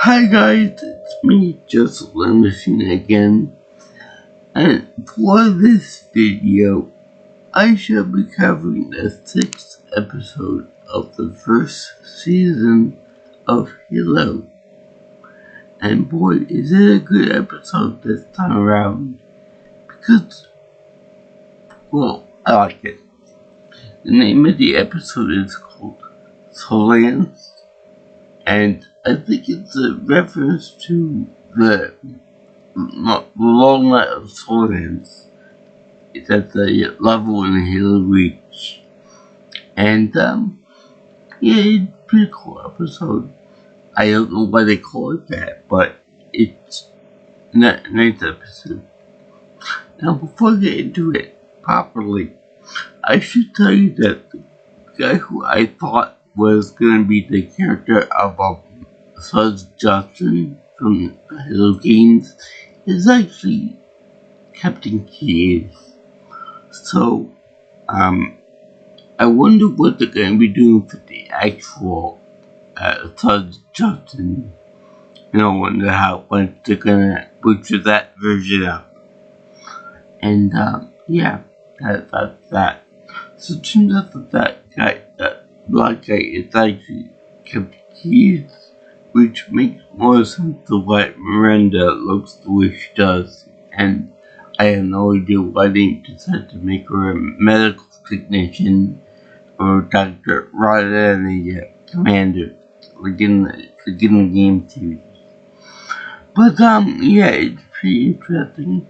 Hi guys, it's me, Joseph Machine again, and for this video, I shall be covering the 6th episode of the first season of Halo. And boy, is it a good episode this time around, because, well, I like it. The name of the episode is called Solace, and I think it's a reference to the long night of Solace. It's at the level in Halo Reach. And, yeah, it's a pretty cool episode. I don't know why they call it that, but it's a nice episode. Now, before I get into it properly, I should tell you that the guy who I thought was going to be the character of Solace Johnson from the Halo games is actually Captain Keyes. So, I wonder what they're going to be doing for the actual Solace Johnson. I wonder when they're going to butcher that version up. And, yeah, that's that. So it turns out that black guy is actually Captain Keyes, which makes more sense to why Miranda looks the way she does. And I have no idea why they decided to make her a medical technician or a doctor rather than a commander, like in the game series. But, yeah, it's pretty interesting.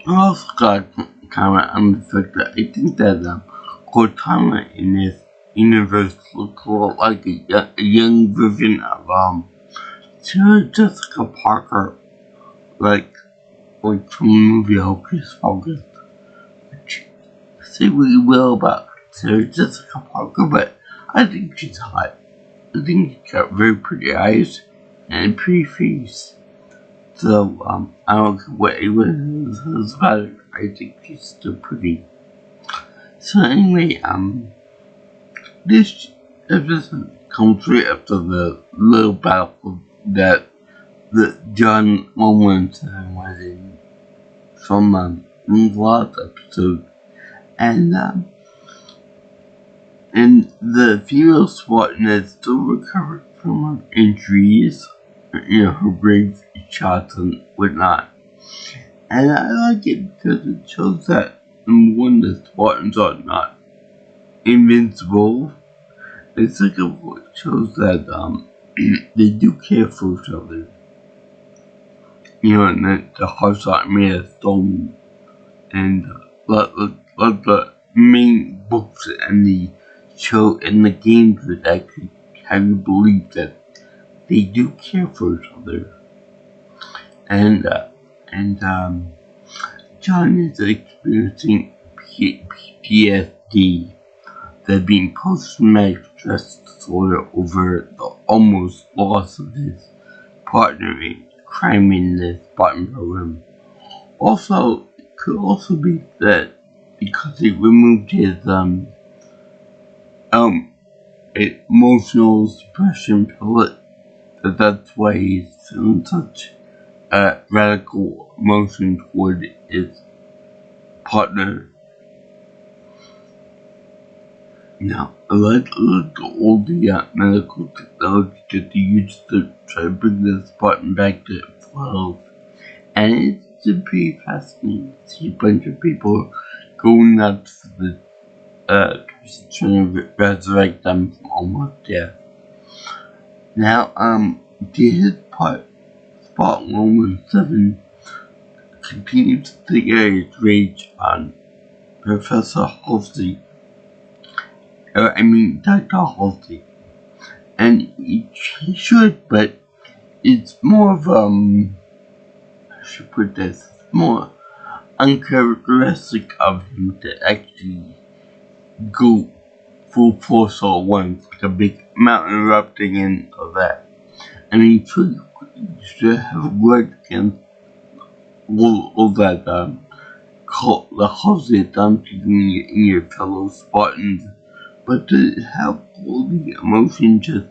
I also got a comment on the fact that I think that Cortana in this universe looks a lot like a young version of Sarah Jessica Parker, like from the movie Hocus Pocus. Which, say what you will about Sarah Jessica Parker, but I think she's hot. I think she's got very pretty eyes and a pretty face. So, I don't care what anyone says about her, I think she's still pretty. So anyway, this episode comes right after the little battle that John 117 was in from the last episode. And the female Spartan has still recovered from her injuries, her brave shots and whatnot. And I like it because it shows that, number one, the Spartans are not invincible. And second of all, it shows that they do care for each other. And that the hearts aren't made of stone. And like the main books and the show and the games would actually have you believe that they do care for each other. And John is experiencing PTSD, that being post-traumatic stress disorder over the almost loss of his partner in crime in the Spartan program. Also, it could also be that because he removed his emotional suppression pellet, that's why he's feeling such radical emotion toward his partner. Now, I like all the medical technology that they used to try to bring the Spartan back to full health. And it's pretty fascinating to see a bunch of people going nuts for trying to resurrect them from almost death. Now, his part, Spot 117, continues to take his rage on Professor Halsey. Dr. Halsey. And he should, but it's more of, I should put this, more uncharacteristic of him to actually go full force all at once, like a big mountain erupting and all that. You should have a word against all that, the Halsey done to you and your fellow Spartans. But to have all the emotion just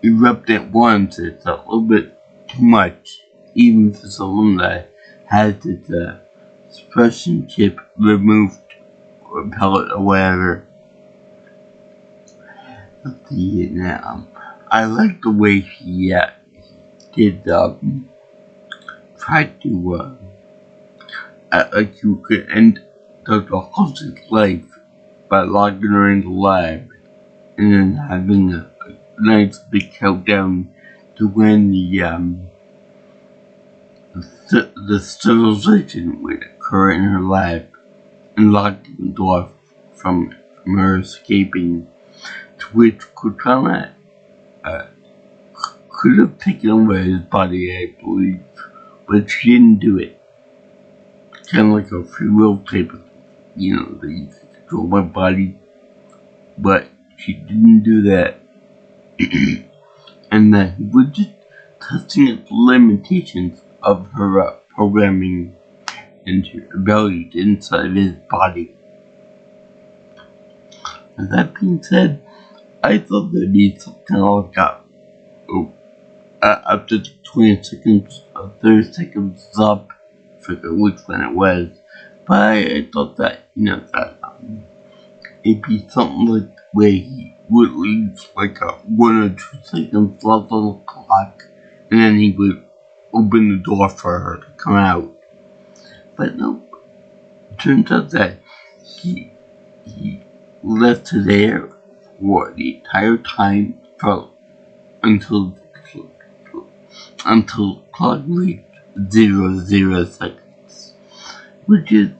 erupt at once. It's a little bit too much, even for someone that has its suppression chip removed or pellet or whatever. Let's see now. I like the way he did try to like you could end Dr. Hudson's life by locking her in the lab and then having a nice big countdown to when the sterilization would occur in her lab and locking the door from her escaping, to which Cortana could have taken away his body, I believe, but she didn't do it. Kind of like a free will type of, that you can control my body, but she didn't do that. And that he was just testing the limitations of her programming and her abilities inside his body. And that being said, I thought there'd be something like up to 20 seconds or 30 seconds up, I forget which one it was, but I thought that, it'd be something like where he would leave like a 1 or 2 seconds left on the clock, and then he would open the door for her to come out. But no, it turns out that he left her there for the entire time until the clock reached 00 seconds, which is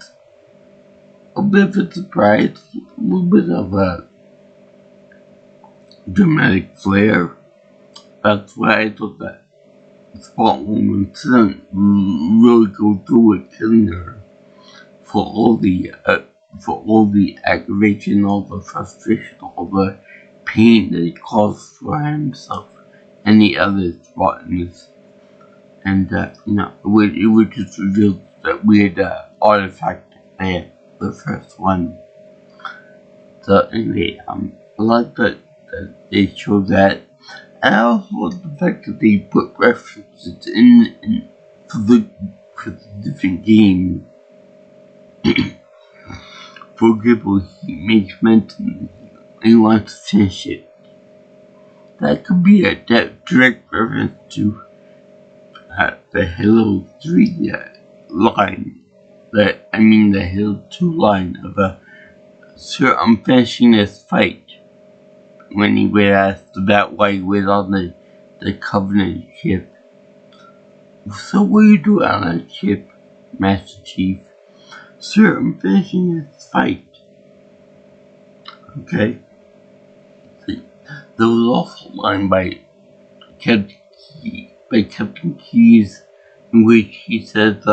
a bit of a surprise, a little bit of a dramatic flair. That's why I thought that Spotwoman didn't really go through with killing her for all the aggravation, all the frustration, all the pain that he caused for himself and the other Spartans. And it would just reveal that weird artifact there, the first one. So anyway, I like that they showed that. And I also like the fact that they put references in for the different games. For example, he makes mention he wants to finish it. That could be a direct reference to the Halo 3 line. The Halo 2 line of Sir, I'm finishing this fight. When he would ask about why he was on the Covenant ship. So what are you doing on that ship, Master Chief? Sir, I'm finishing this fight. Okay. There was also a line by Captain Keyes in which he says,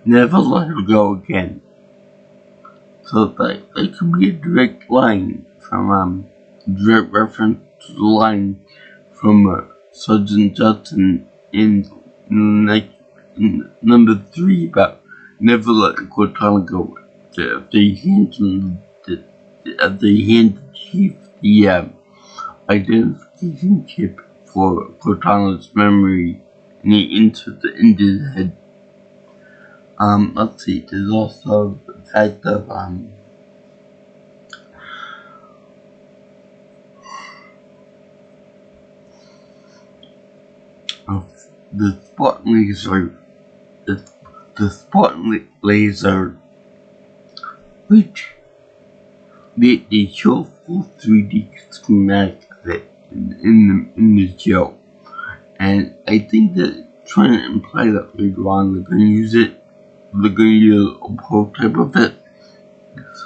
never let her go again. So that could be a direct line from, direct reference to the line from Sergeant Justin in number 3 about never letting Cortana go. They handed Chief the identification chip for Cortana's memory, and he entered it into his head. Let's see, there's also the fact of, the spot laser, the spot laser, which they show full 3D schematic of it in the show, and I think that trying to imply that later on they're going to use it, they're going to use a prototype of it,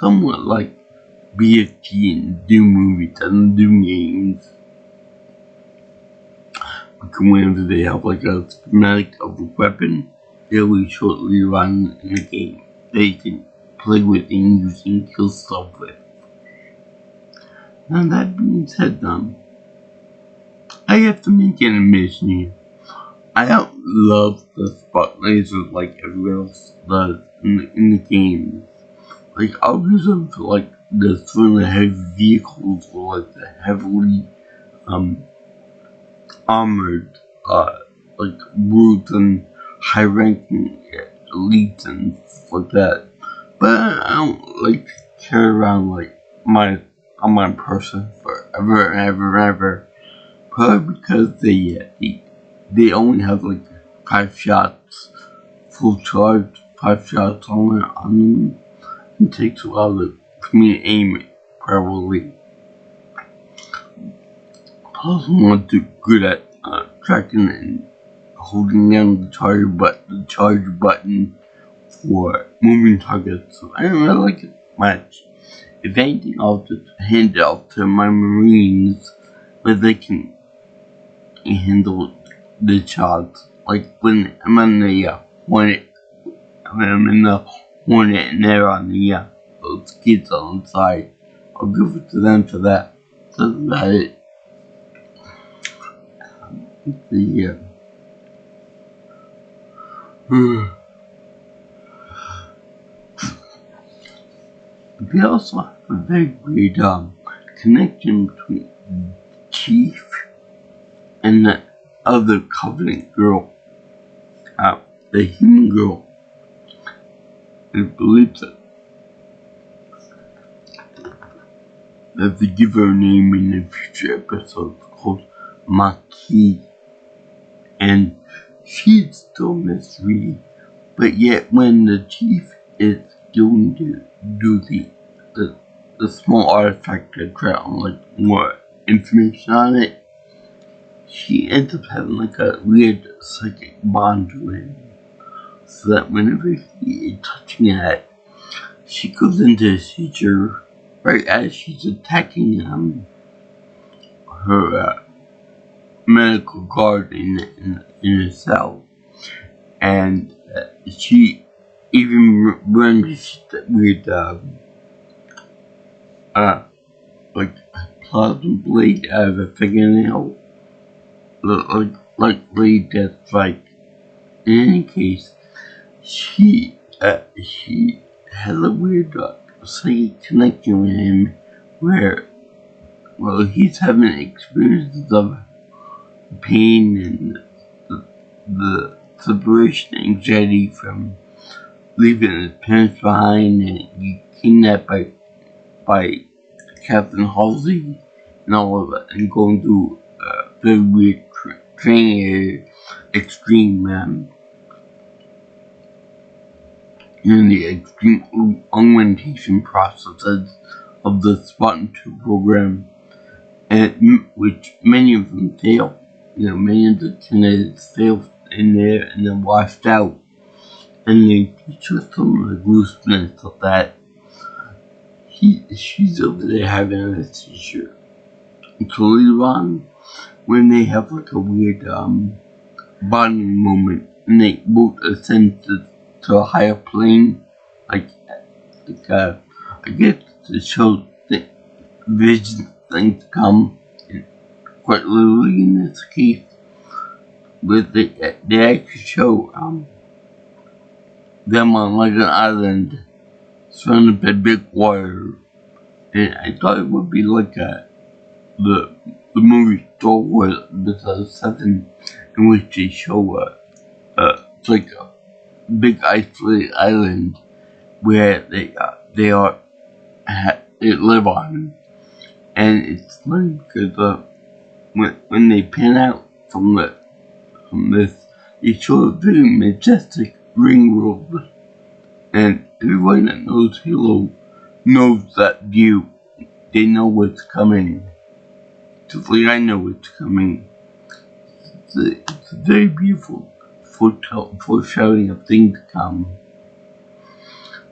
somewhat like BFG and Doom movies and Doom games. Whenever they have like a schematic of a weapon, they'll be shortly run in the game they can play with and use and kill stuff with. Now that being said, I have to make an admission here. I don't love the spot lasers like everyone else does in the games. Like, I'll use them for like some of the heavy vehicles were like the heavily armored like routes and high ranking elites and stuff like that. But I don't like to carry around like I'm my person forever and ever and ever. Probably because they only have like 5 shots full charge, 5 shots on them. It takes a while for me to aim it probably. Plus I'm not too good at tracking and holding down the charge button for moving targets, so I don't really like it much. If anything, I'll just hand it off to my Marines, where they can handle the shots. Like when I'm on the Hornet, when I'm in the Hornet and they're on the those kids on the side, I'll give it to them for that. That's about it. We also have a very weird connection between Chief and the other Covenant girl, the human girl. I believe that they give her a name in the future episodes called Maquis, and she's still mystery, but yet when the Chief is going to do the small artifact to try on like more information on it, she ends up having like a weird psychic bond with him, so that whenever he is touching it, she goes into a seizure right as she's attacking her medical guard in her cell, and she even runs with like plasma blade out of a fingernail, like blade that's like. In any case, she had a weird psychic connection with him, where he's having experiences of pain and the separation anxiety from leaving his parents behind and being kidnapped by Captain Halsey and all of that, and going through very weird training extreme in the extreme augmentation processes of the Spartan 2 program, and which many of them fail. Many of the candidates fail in there and then washed out. And they teach us some of the gruesomeness of that. She's over there having a seizure. So later on, when they have like a weird bonding moment, and they both ascend to a higher plane, I guess to show the vision things come, quite literally in this case, but they actually show them on like an island surrounded by big water, and I thought it would be like the movie Star Wars Episode 7, in which they show it's like a big isolated island where they live on, and it's funny because when they pan out from this, they show a very majestic ring world, and everybody that knows Halo knows that view. They know what's coming. Just like I know what's coming. It's a very beautiful foreshadowing of things to come.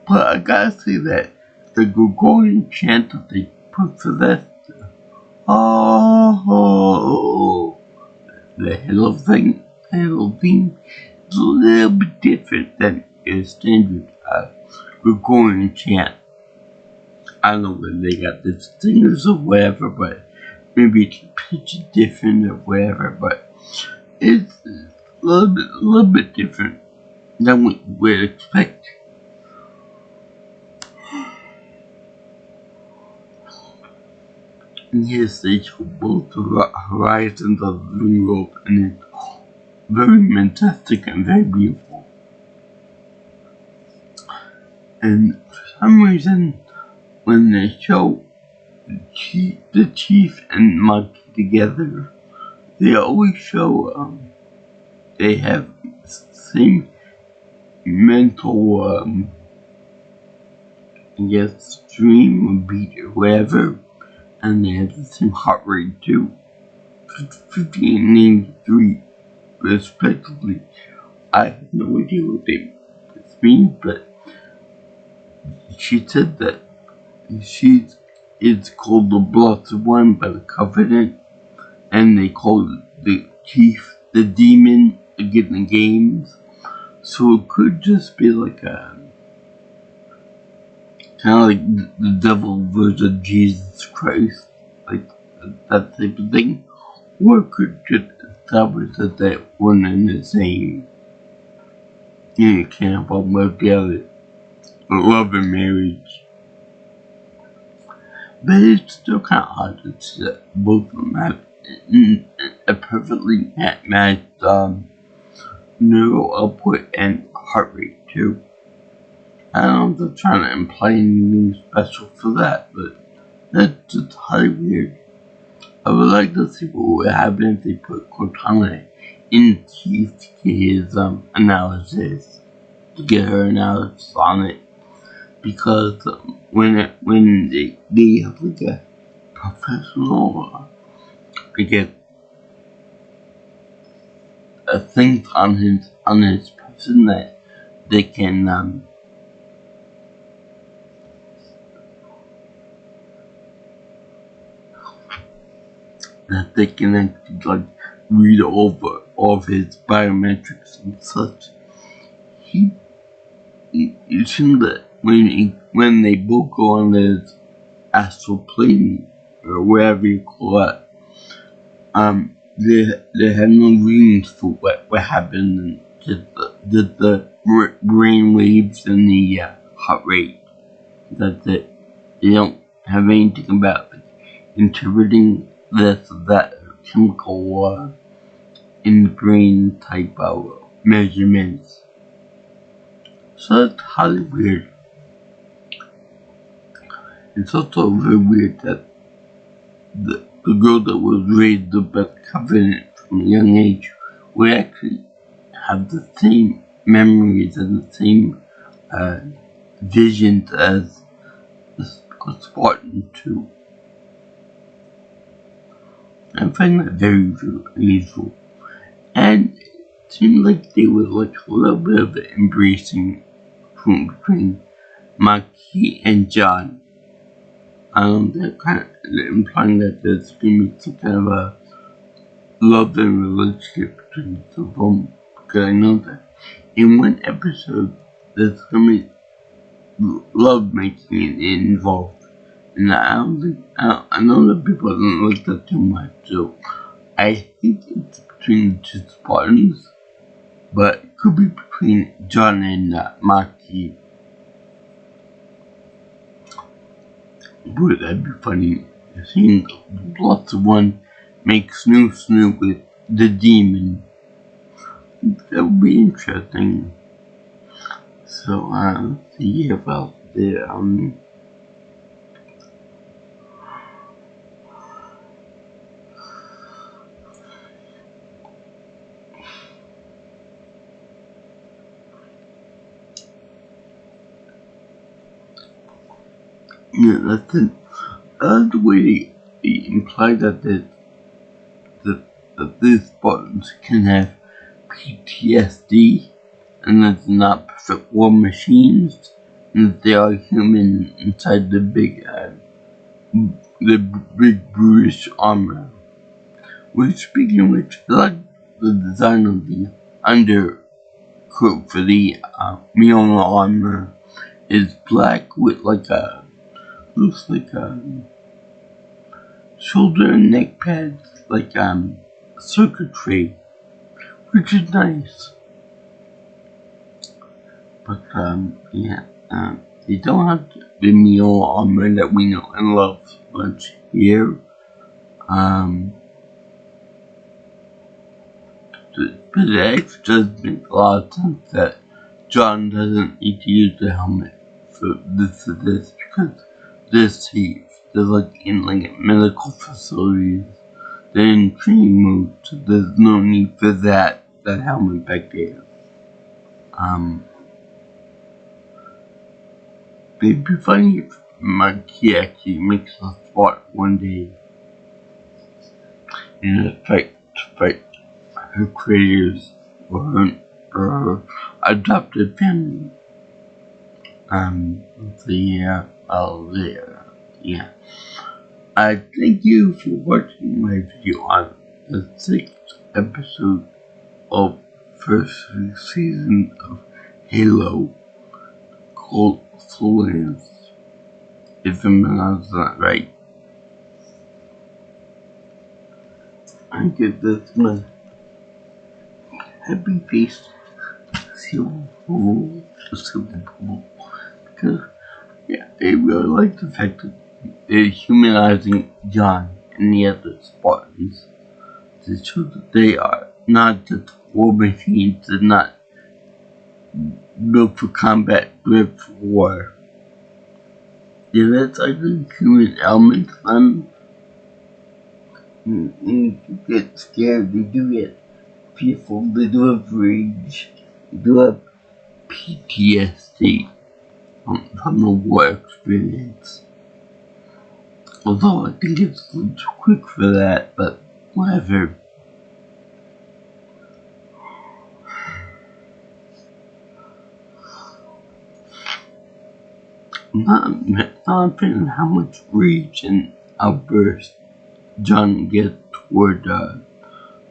But I gotta say that the Gregorian chant that they put for this, the Halo theme, is a little bit different than a standard Gregorian chant. I don't know whether they got the singers or whatever, but maybe it's pitch different or whatever, but it's a little bit different than what you would expect. and yes, they show both the horizons of the living world, and it's very majestic and very beautiful. And for some reason, when they show the chief and monkey together, they always show they have the same mental I guess stream or beat or whatever, and they have the same heart rate too. 50 and 93 respectively. I have no idea what they mean, but she said that it's called the Blessed One by the Covenant, and they call the chief the demon again in the games. So it could just be like a kind of like the devil version of Jesus Christ, like that type of thing. Or it could just establish that they one and the same. You can't fall both together. Love and marriage. But it's still kind of odd to see that both of them have a perfectly matched neural output and heart rate too. I don't know if they're trying to imply anything special for that, but that's just highly weird. I would like to see what would happen if they put Cortana in Chief to get his analysis, to get her analysis on it, because when they have like a professional, I guess, a thing on his person that they can actually like read over all of his biometrics and such. It seems that when they both go on this astral plane or whatever you call it, they have no reasons for what happened, and just the brain waves and the heart rate. That's it. They don't have anything about interpreting this or that chemical in the brain type of measurements. So it's highly weird. It's also very weird that the girl that was raised up at the Covenant from a young age would actually have the same memories and the same visions as Spartan 2. I find that very, very unusual. And it seemed like they were like a little bit of an embracing between Maki and John. They're kind of implying that there's going to be some kind of a love and relationship between the two of them. Because I know that in one episode, there's going to be love making involved. And I know that people don't like that too much, so I think it's between the two Spartans, but it could be between John and Maki. Would that be funny? Seeing lots of one make snoo with the demon. That would be interesting. So, let's see about the, yeah, that's it. The way they imply that these Spartans can have PTSD, and that they're not perfect war machines, and that they are human inside the big brutish armor. Which, speaking of which, I like the design of the undercoat for the Miona armor is black with like looks like shoulder and neck pads, like circuitry, which is nice. But yeah, they don't have the Miona armor that we know and love much here. But it actually does make a lot of sense that John doesn't need to use the helmet for this because they're safe. They're like in like medical facilities. They're in training mode, so there's no need for that helmet back there. It'd be funny if Marquis actually makes a spot one day in a fight to fight her creators or her adopted family. Yeah. I thank you for watching my video on the 6th episode of first season of Halo called Solace. If I'm pronouncing that right. I give this my happy face seal because yeah, I really like the fact that they're humanizing John and the other Spartans to show that they are not just war machines. They're not built for combat, built for war. Yeah, that's like a human element to them. And you get scared, they do get fearful, they do have rage, they do have PTSD from the war experience. Although I think it's a little too quick for that, but whatever. Not a fan of how much rage and outburst John gets toward the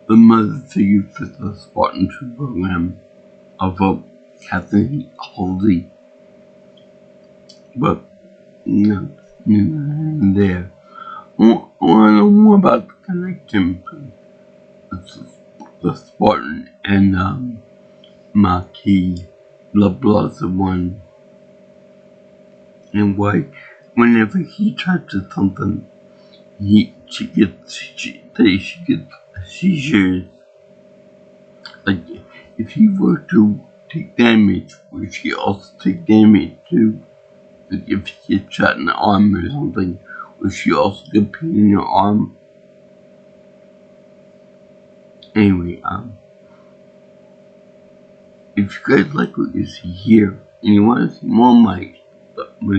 mother figure for the Spartan 2 program of Captain Halsey. But, there. I want to know more about the connection between the Spartan and Marquis, the Blessed One, and why whenever he touches something, she gets seizures. Like if he were to take damage, would she also take damage too? Like if he gets shot in the arm or something, would she also get pain in her arm? Anyway, if you guys like what you see here and you want to see more of my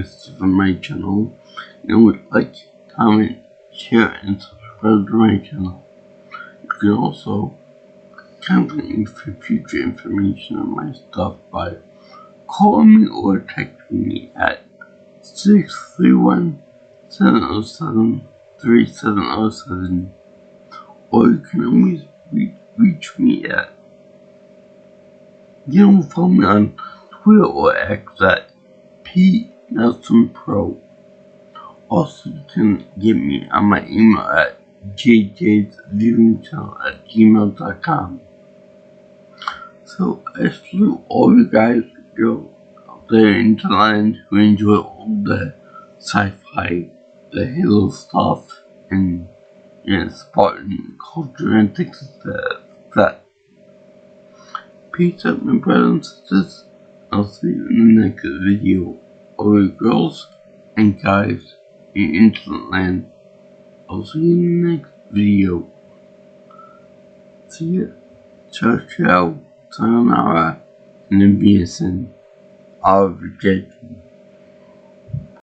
stuff from my channel, like, comment, share, and subscribe to my channel. You can also contact me for future information on my stuff by calling me or texting me at 631-707-3707, or you can always reach me at, follow me on Twitter or X at PNelsonPro. Also, you can get me on my email at jjsviewingchannel@gmail.com. So, I salute all you guys who go out there into the land who enjoy all the sci-fi, the Halo stuff, and Spartan culture and things like that. Peace out, my brothers and sisters. I'll see you in the next video. All you girls and guys in Internet Land. I'll see you in the next video. See ya. Ciao, ciao. Sayonara. And then BSN. Our rejection.